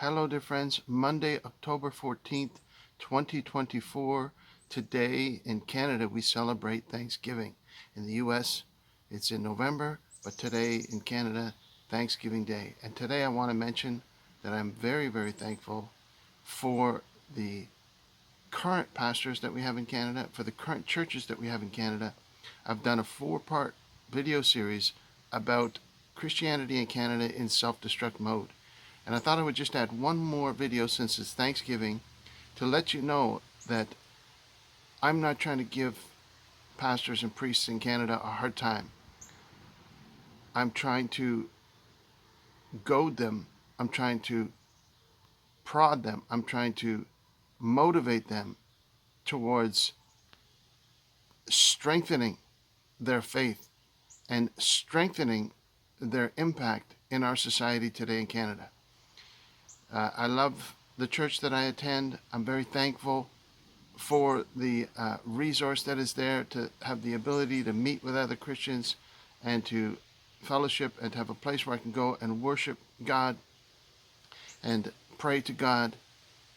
Hello, dear friends. Monday, October 14th, 2024. Today in Canada, we celebrate Thanksgiving. In the U.S., it's in November, but today in Canada, Thanksgiving Day. And today I want to mention that I'm very, very thankful for the current pastors that we have in Canada, for the current churches that we have in Canada. I've done a 4-part video series about Christianity in Canada in self-destruct mode. And I thought I would just add one more video since it's Thanksgiving to let you know that I'm not trying to give pastors and priests in Canada a hard time. I'm trying to goad them. I'm trying to prod them. I'm trying to motivate them towards strengthening their faith and strengthening their impact in our society today in Canada. I love the church that I attend. I'm very thankful for the resource that is there to have the ability to meet with other Christians and to fellowship and to have a place where I can go and worship God and pray to God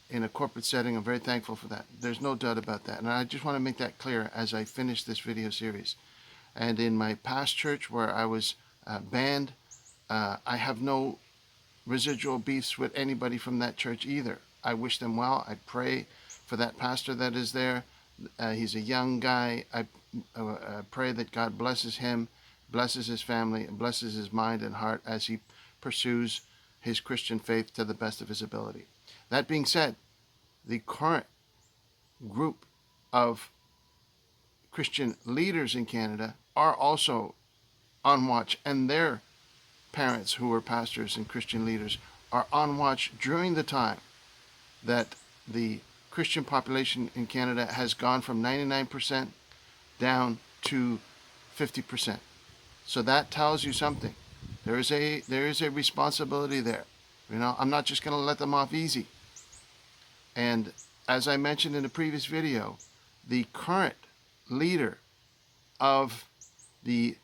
in a corporate setting. I'm very thankful for that. There's no doubt about that. And I just want to make that clear as I finish this video series. And in my past church where I was banned, I have no residual beefs with anybody from that church either. I wish them well. I pray for that pastor that is there. He's a young guy. I pray that God blesses him, blesses his family, and blesses his mind and heart as he pursues his Christian faith to the best of his ability. That being said, the current group of Christian leaders in Canada are also on watch, and their parents who are pastors and Christian leaders are on watch during the time that the Christian population in Canada has gone from 99% down to 50%. So that tells you something. There is a responsibility there. I'm not just going to let them off easy. And as I mentioned in the previous video, the current leader of the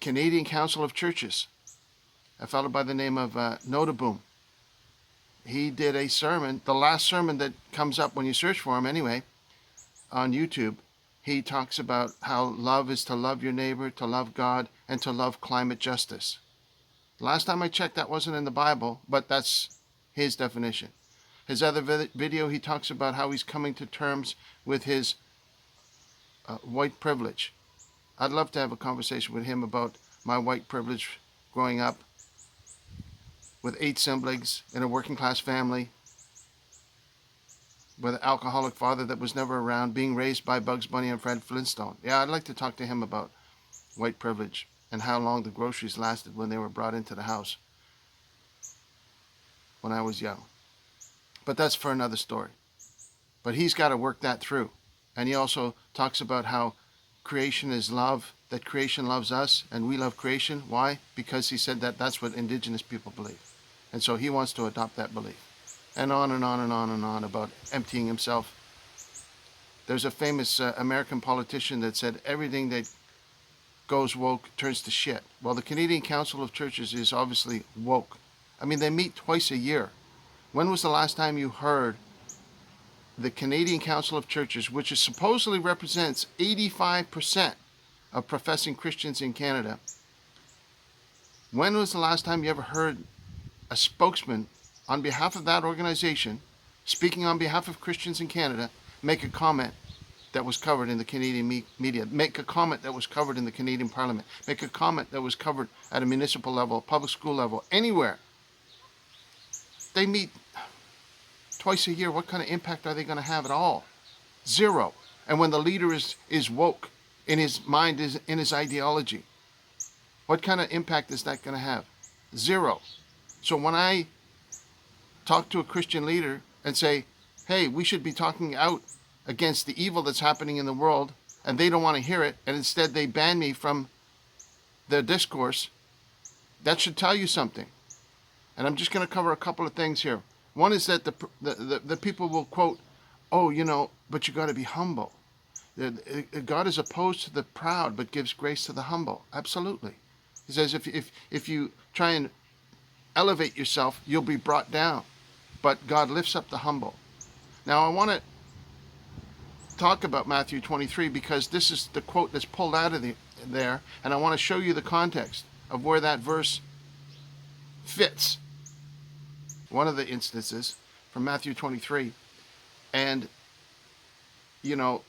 Canadian Council of Churches, a fellow by the name of Notaboom, he did a sermon, the last sermon that comes up when you search for him anyway, on YouTube. He talks about how love is to love your neighbor, to love God, and to love climate justice. Last time I checked, that wasn't in the Bible, but that's his definition. His other video, he talks about how he's coming to terms with his white privilege. I'd love to have a conversation with him about my white privilege growing up with 8 siblings in a working class family, with an alcoholic father that was never around, being raised by Bugs Bunny and Fred Flintstone. Yeah, I'd like to talk to him about white privilege and how long the groceries lasted when they were brought into the house when I was young. But that's for another story. But he's got to work that through. And he also talks about how creation is love, that creation loves us, and we love creation. Why? Because he said that that's what Indigenous people believe. And so he wants to adopt that belief. And on and on and on and on about emptying himself. There's a famous American politician that said everything that goes woke turns to shit. Well, the Canadian Council of Churches is obviously woke. I mean, they meet twice a year. When was the last time you heard the Canadian Council of Churches, which is supposedly represents 85% of professing Christians in Canada, when was the last time you ever heard a spokesman on behalf of that organization, speaking on behalf of Christians in Canada, make a comment that was covered in the Canadian media, make a comment that was covered in the Canadian Parliament, make a comment that was covered at a municipal level, public school level, anywhere? They meet twice a year. What kind of impact are they going to have at all? Zero. And when the leader is woke in his mind, in his ideology, what kind of impact is that going to have? Zero. So when I talk to a Christian leader and say, hey, we should be talking out against the evil that's happening in the world, and they don't want to hear it, and instead they ban me from their discourse, that should tell you something. And I'm just going to cover a couple of things here. One is that the people will quote, oh, but you got to be humble. God is opposed to the proud, but gives grace to the humble. Absolutely. He says if you try and elevate yourself, you'll be brought down. but God lifts up the humble. Now I want to talk about Matthew 23 because this is the quote that's pulled out of there, and I want to show you the context of where that verse fits. One of the instances from Matthew 23. And, you know,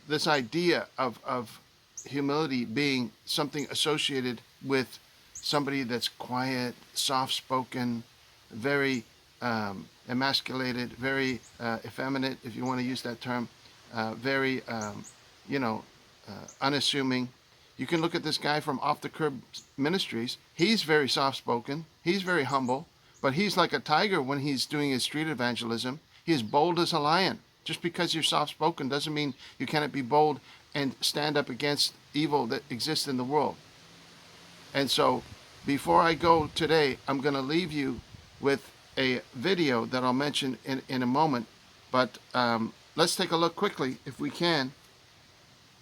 this idea of humility being something associated with somebody that's quiet, soft-spoken, very emasculated, very effeminate, if you want to use that term, very, unassuming. You can look at this guy from Off the Curb Ministries. He's very soft-spoken. He's very humble. But he's like a tiger when he's doing his street evangelism. He is bold as a lion. Just because you're soft-spoken doesn't mean you cannot be bold and stand up against evil that exists in the world. And so, before I go today, I'm going to leave you with a video that I'll mention in a moment. But let's take a look quickly, if we can,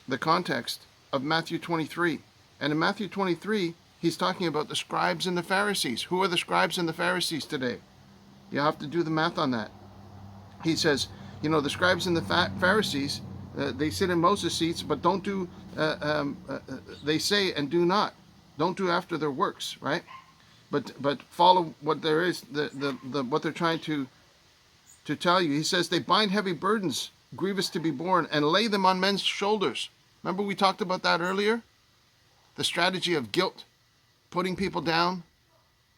the context of Matthew 23. And in Matthew 23, he's talking about the scribes and the Pharisees. Who are the scribes and the Pharisees today? You have to do the math on that. He says, the scribes and the Pharisees, they sit in Moses' seats, but don't do, they say and do not. Don't do after their works, right? But follow what there is, what they're trying to tell you. He says they bind heavy burdens, grievous to be borne, and lay them on men's shoulders. Remember we talked about that earlier? The strategy of guilt, putting people down.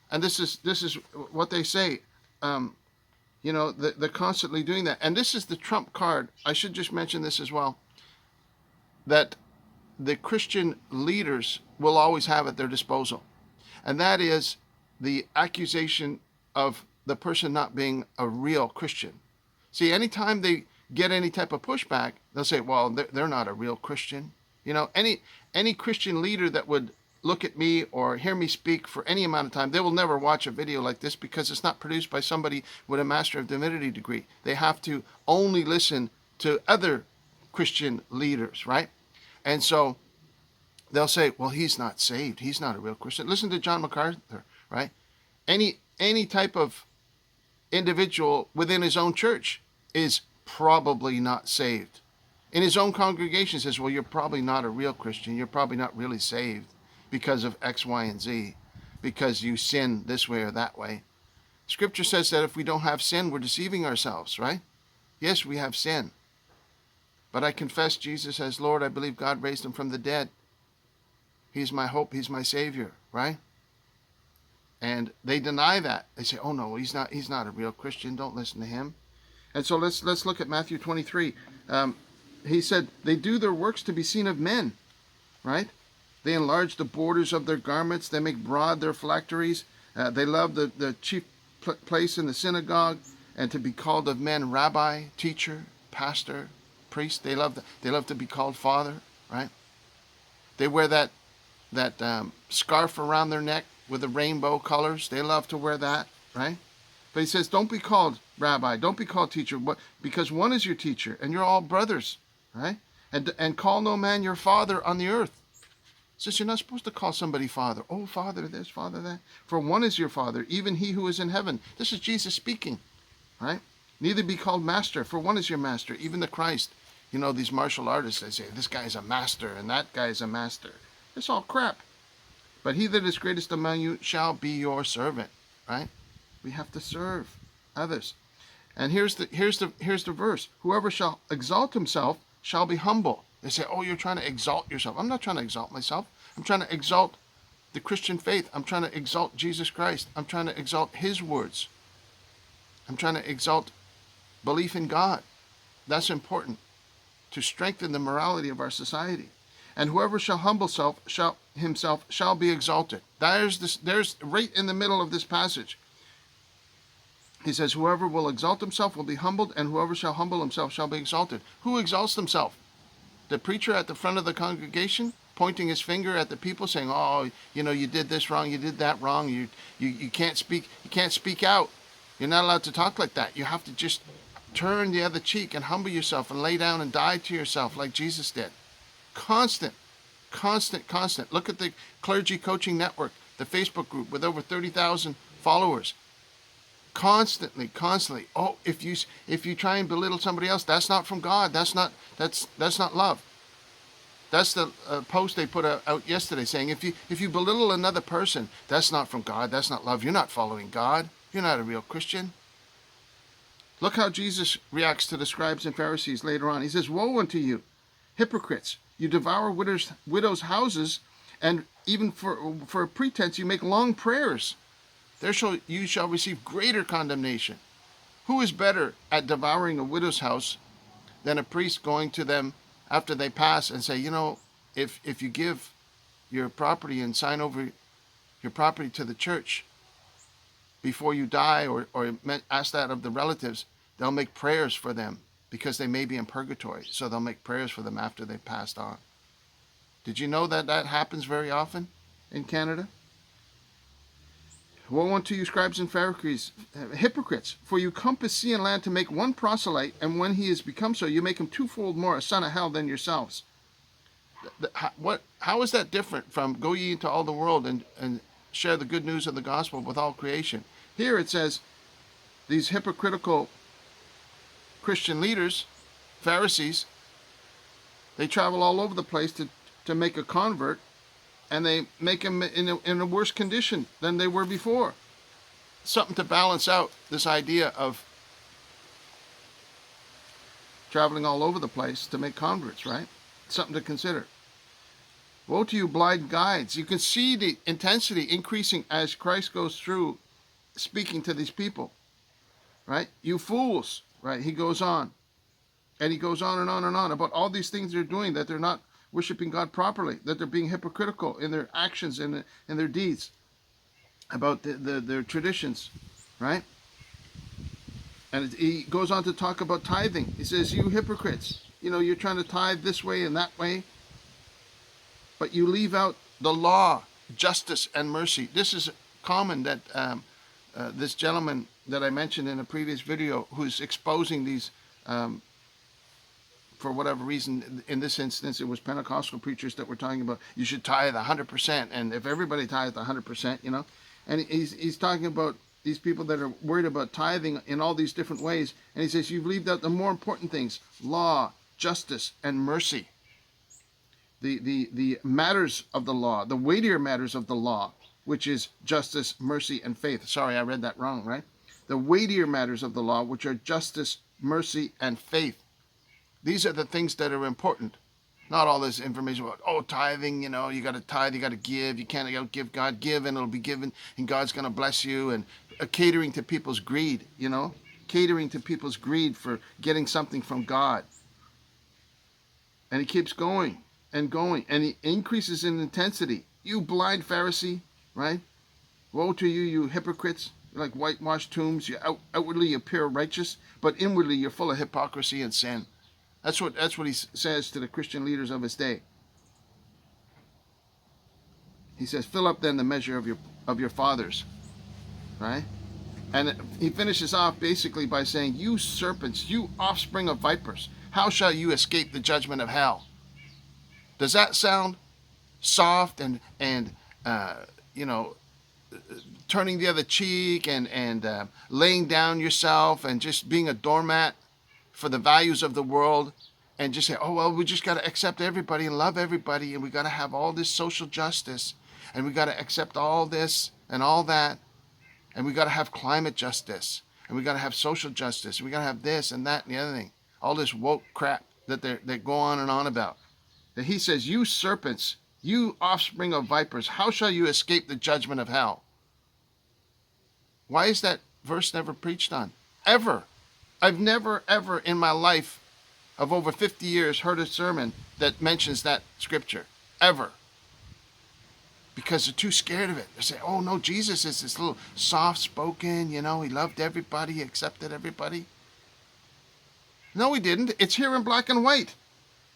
And this is what they say. They're constantly doing that. And this is the trump card. I should just mention this as well, that the Christian leaders will always have at their disposal. And that is the accusation of the person not being a real Christian. See, anytime they get any type of pushback, they'll say, well, they're not a real Christian. Any Christian leader that would look at me or hear me speak for any amount of time, they will never watch a video like this because it's not produced by somebody with a Master of Divinity degree. They have to only listen to other Christian leaders, right? And so they'll say, well, he's not saved. He's not a real Christian. Listen to John MacArthur, right? Any type of individual within his own church is probably not saved. In his own congregation says, well, you're probably not a real Christian. You're probably not really saved because of X, Y, and Z, because you sin this way or that way. Scripture says that if we don't have sin, we're deceiving ourselves, right? Yes, we have sin. But I confess Jesus as Lord. I believe God raised him from the dead. He's my hope. He's my Savior, right? And they deny that. They say, oh no, he's not a real Christian. Don't listen to him. And so let's look at Matthew 23. He said, they do their works to be seen of men, right? They enlarge the borders of their garments. They make broad their phylacteries. They love the chief place in the synagogue and to be called of men rabbi, teacher, pastor, priest. They love to be called father, right? They wear that scarf around their neck with the rainbow colors. They love to wear that, right? But he says, don't be called rabbi, don't be called teacher, because one is your teacher, and you're all brothers, right? And call no man your father on the earth. He says you're not supposed to call somebody father. Oh, father this, father that. For one is your father, even he who is in heaven. This is Jesus speaking, right? Neither be called master, for one is your master, even the Christ. These martial artists, they say, this guy is a master, and that guy is a master. It's all crap. But he that is greatest among you shall be your servant, right? We have to serve others. And here's the verse. Whoever shall exalt himself shall be humble. They say, oh, you're trying to exalt yourself. I'm not trying to exalt myself. I'm trying to exalt the Christian faith. I'm trying to exalt Jesus Christ. I'm trying to exalt his words. I'm trying to exalt belief in God. That's important to strengthen the morality of our society. And whoever shall humble himself shall be exalted. There's right in the middle of this passage. He says, whoever will exalt himself will be humbled, and whoever shall humble himself shall be exalted. Who exalts himself? The preacher at the front of the congregation, pointing his finger at the people, saying, oh, you did this wrong, you did that wrong, you can't speak out. You're not allowed to talk like that. You have to just turn the other cheek and humble yourself and lay down and die to yourself like Jesus did. Constant. Look at the Clergy Coaching Network, the Facebook group with over 30,000 followers. Constantly. Oh, if you try and belittle somebody else, that's not from God. That's not love. That's the post they put out yesterday, saying if you belittle another person, that's not from God. That's not love. You're not following God. You're not a real Christian. Look how Jesus reacts to the scribes and Pharisees later on. He says, "Woe unto you, hypocrites! You devour widows' houses, and even for a pretense you make long prayers. You shall receive greater condemnation. Who is better at devouring a widow's house than a priest going to them after they pass and say, if you give your property and sign over your property to the church before you die, or ask that of the relatives, they'll make prayers for them because they may be in purgatory. So they'll make prayers for them after they've passed on." Did you know that happens very often in Canada? "Woe unto you, scribes and Pharisees, hypocrites! For you compass sea and land to make one proselyte, and when he is become so, you make him twofold more a son of hell than yourselves." How is that different from "Go ye into all the world and share the good news of the gospel with all creation"? Here it says these hypocritical Christian leaders, Pharisees, they travel all over the place to make a convert, and they make them in a worse condition than they were before. Something to balance out this idea of traveling all over the place to make converts, right? Something to consider. "Woe to you, blind guides!" You can see the intensity increasing as Christ goes through speaking to these people, right? "You fools," right? He goes on. And he goes on and on and on about all these things they're doing, that they're not worshiping God properly, that they're being hypocritical in their actions and in their deeds, about their traditions, right? And he goes on to talk about tithing. He says, "You hypocrites, you're trying to tithe this way and that way, but you leave out the law, justice, and mercy." This is common that this gentleman that I mentioned in a previous video, who's exposing these for whatever reason, in this instance, it was Pentecostal preachers that were talking about you should tithe 100%, and if everybody tithed 100%, and he's talking about these people that are worried about tithing in all these different ways, and he says you've left out the more important things: law, justice, and mercy. The matters of the law, the weightier matters of the law, which is justice, mercy, and faith. Sorry, I read that wrong, right? The weightier matters of the law, which are justice, mercy, and faith. These are the things that are important. Not all this information about, tithing, you got to tithe, you got to give, you can't outgive God. Give and it'll be given, and God's going to bless you. And catering to people's greed, catering to people's greed for getting something from God. And he keeps going and going, and he increases in intensity. "You blind Pharisee," right? "Woe to you, you hypocrites! You're like whitewashed tombs. Outwardly you appear righteous, but inwardly you're full of hypocrisy and sin." That's what he says to the Christian leaders of his day. He says, "Fill up then the measure of your fathers," right? And he finishes off basically by saying, "You serpents, you offspring of vipers, how shall you escape the judgment of hell?" Does that sound soft and turning the other cheek and laying down yourself and just being a doormat for the values of the world, and just say, we just got to accept everybody and love everybody, and we got to have all this social justice, and we got to accept all this and all that, and we got to have climate justice, and we got to have social justice, and we got to have this and that and the other thing, all this woke crap that they go on and on about. That he says, "You serpents, you offspring of vipers, how shall you escape the judgment of hell?" Why is that verse never preached on? Ever. I've never, ever in my life of over 50 years heard a sermon that mentions that scripture. Ever. Because they're too scared of it. They say, no, Jesus is this little soft-spoken, he loved everybody, he accepted everybody. No, he didn't. It's here in black and white.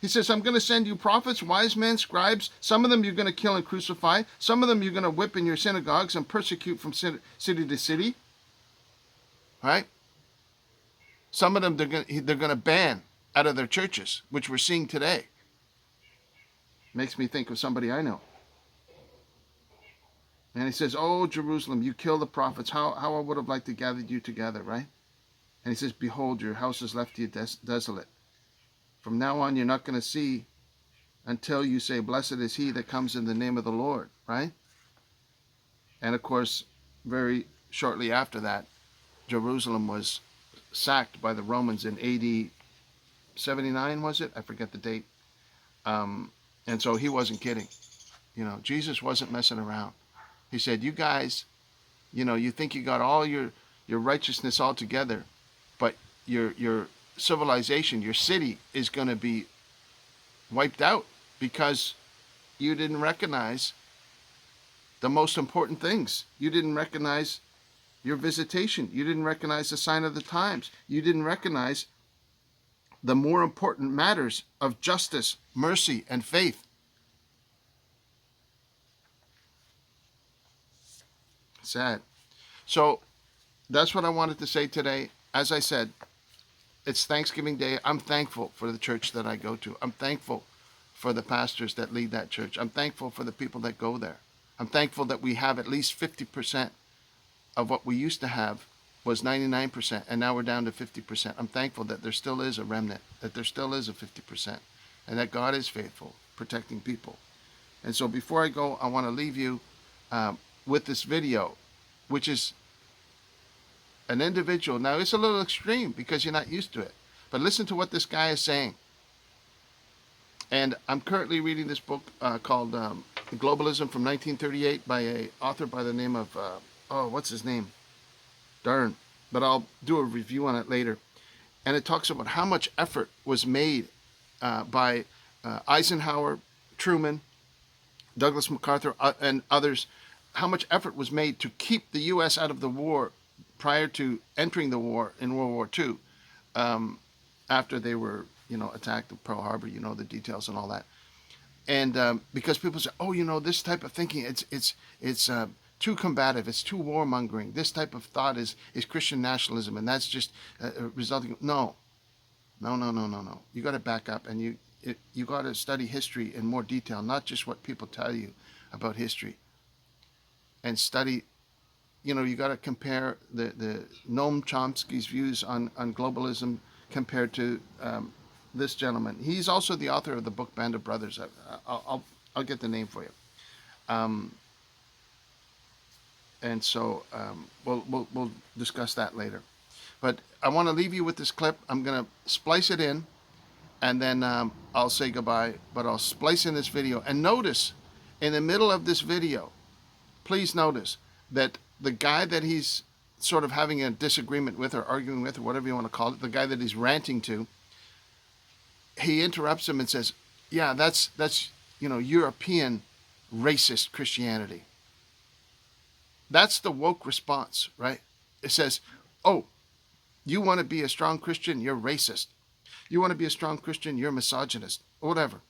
He says, "I'm going to send you prophets, wise men, scribes. Some of them you're going to kill and crucify. Some of them you're going to whip in your synagogues and persecute from city to city." Right? Some of them they're going to ban out of their churches, which we're seeing today. Makes me think of somebody I know. And he says, "Oh, Jerusalem, you kill the prophets. How I would have liked to gather you together," right? And he says, "Behold, your house is left to you desolate. From now on, you're not going to see until you say, 'Blessed is he that comes in the name of the Lord,'" right? And of course, very shortly after that, Jerusalem was sacked by the Romans in AD 79, was it? I forget the date. And so he wasn't kidding. Jesus wasn't messing around. He said, "You guys, you think you got all your righteousness all together, but your civilization, your city is going to be wiped out because you didn't recognize the most important things. You didn't recognize your visitation. You didn't recognize the sign of the times. You didn't recognize the more important matters of justice, mercy, and faith." Sad. So that's what I wanted to say today. As I said, it's Thanksgiving Day. I'm thankful for the church that I go to. I'm thankful for the pastors that lead that church. I'm thankful for the people that go there. I'm thankful that we have at least 50% of what we used to have was 99%, and now we're down to 50%. I'm thankful that there still is a remnant, that there still is a 50%, and that God is faithful, protecting people. And so before I go, I want to leave you with this video, which is an individual. Now, it's a little extreme because you're not used to it, but listen to what this guy is saying. And I'm currently reading this book called Globalism from 1938 by an author by the name of, what's his name? Darn. But I'll do a review on it later. And it talks about how much effort was made by Eisenhower, Truman, Douglas MacArthur, and others, how much effort was made to keep the U.S. out of the war prior to entering the war in World War II, after they were, attacked at Pearl Harbor, the details and all that. And because people say, "Oh, this type of thinking, it's too combative, it's too warmongering. This type of thought is Christian nationalism, and that's just resulting." No. You got to back up, and you got to study history in more detail, not just what people tell you about history. And study, you got to compare the Noam Chomsky's views on globalism compared to this gentleman. He's also the author of the book Band of Brothers. I'll get the name for you. And so we'll discuss that later. But I want to leave you with this clip. I'm going to splice it in, and then I'll say goodbye. But I'll splice in this video. And notice, in the middle of this video, please notice that the guy that he's sort of having a disagreement with or arguing with or whatever you want to call it, the guy that he's ranting to, he interrupts him and says, "Yeah, that's European racist Christianity." That's the woke response, right? It says, "Oh, you want to be a strong Christian, you're racist. You want to be a strong Christian, you're misogynist," or whatever.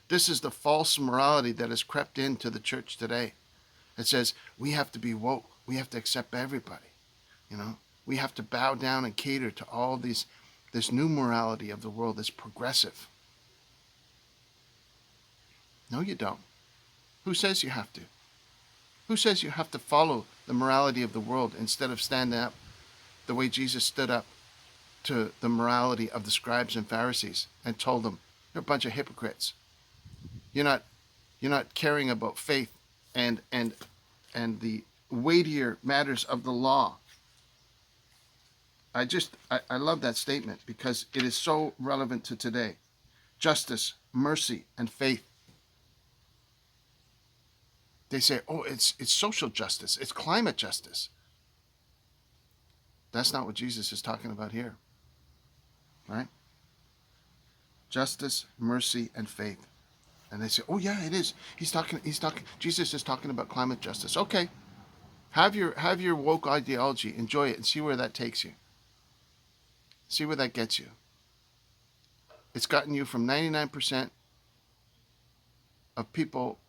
This is the false morality that has crept into the church today. It says we have to be woke. We have to accept everybody. We have to bow down and cater to all this new morality of the world, this progressive. No, you don't. Who says you have to? Who says you have to follow the morality of the world instead of standing up the way Jesus stood up to the morality of the scribes and Pharisees and told them, "You're a bunch of hypocrites. You're not caring about faith and the weightier matters of the law." I love that statement because it is so relevant to today. Justice, mercy, and faith. They say, "Oh, it's social justice. It's climate justice." That's not what Jesus is talking about here. Right? Justice, mercy, and faith. And they say, "Oh yeah, it is. Jesus is talking about climate justice." Okay. Have your woke ideology, enjoy it, and see where that takes you. See where that gets you. It's gotten you from 99% of people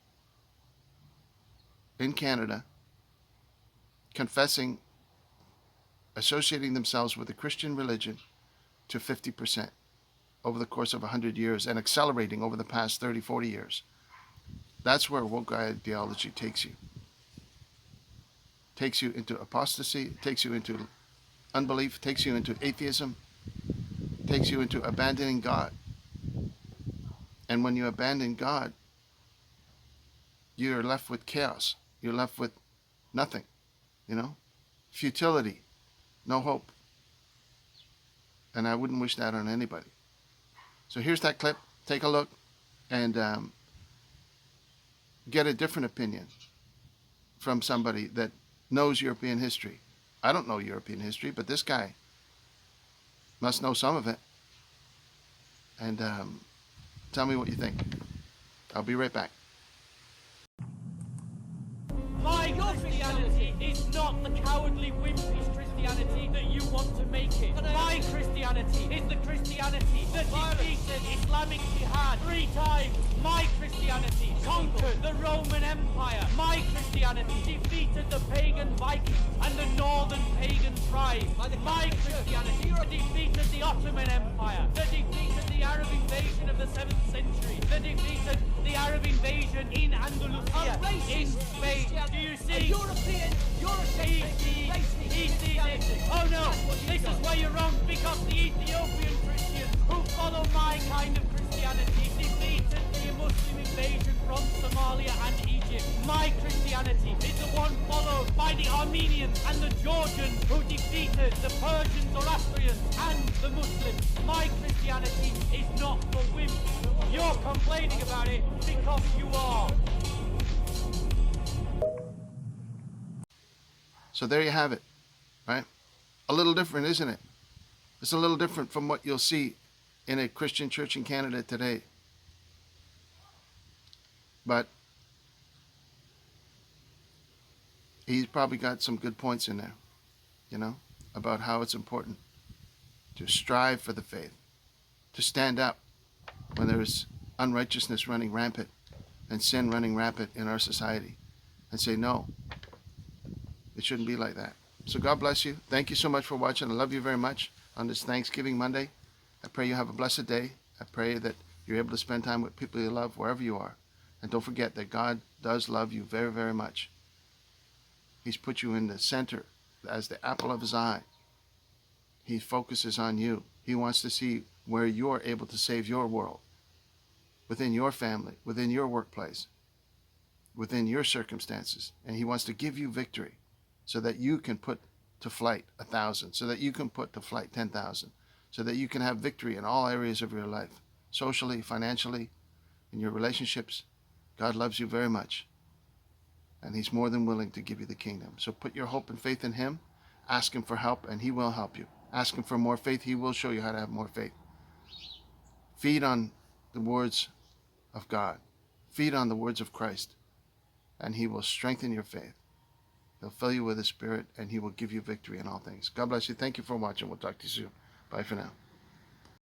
in Canada confessing, associating themselves with the Christian religion, to 50% over the course of 100 years, and accelerating over the past 30, 40 years. That's where woke ideology takes you. Takes you into apostasy, takes you into unbelief, takes you into atheism, takes you into abandoning God. And when you abandon God, you're left with chaos. You're left with nothing, futility, no hope. And I wouldn't wish that on anybody. So here's that clip. Take a look and get a different opinion from somebody that knows European history. I don't know European history, but this guy must know some of it. And tell me what you think. I'll be right back. My Christianity is not the cowardly, wimpy Christianity that you want to make it. My Christianity is the Christianity that defeated Islamic jihad 3 times. My Christianity conquered the Roman Empire. My Christianity defeated the pagan Vikings and the northern pagan tribes. My Christianity defeated the Ottoman Empire, that defeated the Arab invasion of the 7th century, that defeated the Arab invasion in Andalusia, in Spain. Do you see? European, Oh no, this is where you're wrong, because the Ethiopian Christians who follow my kind of Christianity defeated the Muslim invasion from Somalia and Egypt. My Christianity is the one followed by the Armenians and the Georgians who defeated the Persians, Zoroastrians and the Muslims. My Christianity is not for wimps. You're complaining about it because you are. So there you have it, right? A little different, isn't it? It's a little different from what you'll see in a Christian church in Canada today. But he's probably got some good points in there, about how it's important to strive for the faith, to stand up when there is unrighteousness running rampant and sin running rampant in our society, and say, no, it shouldn't be like that. So God bless you. Thank you so much for watching. I love you very much on this Thanksgiving Monday. I pray you have a blessed day. I pray that you're able to spend time with people you love wherever you are. And don't forget that God does love you very, very much. He's put you in the center as the apple of his eye. He focuses on you. He wants to see where you're able to save your world, within your family, within your workplace, within your circumstances. And he wants to give you victory so that you can put to flight 1,000, so that you can put to flight 10,000, so that you can have victory in all areas of your life, socially, financially, in your relationships. God loves you very much, and he's more than willing to give you the kingdom. So put your hope and faith in him. Ask him for help, and he will help you. Ask him for more faith. He will show you how to have more faith. Feed on the words of God. Feed on the words of Christ, and he will strengthen your faith. He'll fill you with his Spirit, and he will give you victory in all things. God bless you. Thank you for watching. We'll talk to you soon. Bye for now.